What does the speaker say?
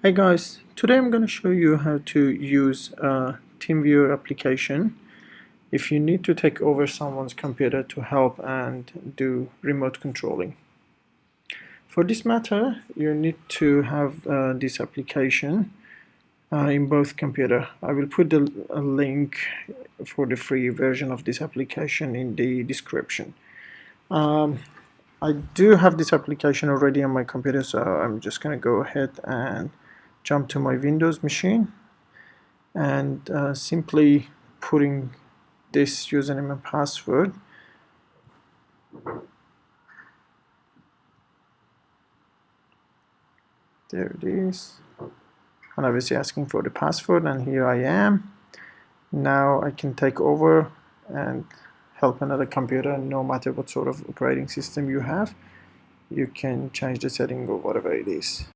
Hey guys, today I'm going to show you how to use a TeamViewer application if you need to take over someone's computer to help and do remote controlling. For this matter, you need to have this application in both computer. I will put a link for the free version of this application in the description. I do have this application already on my computer, so I'm just going to go ahead and jump to my Windows machine and simply putting this username and password. There it is. And obviously asking for the password, and here I am. Now I can take over and help another computer. No matter what sort of operating system you have, you can change the setting or whatever it is.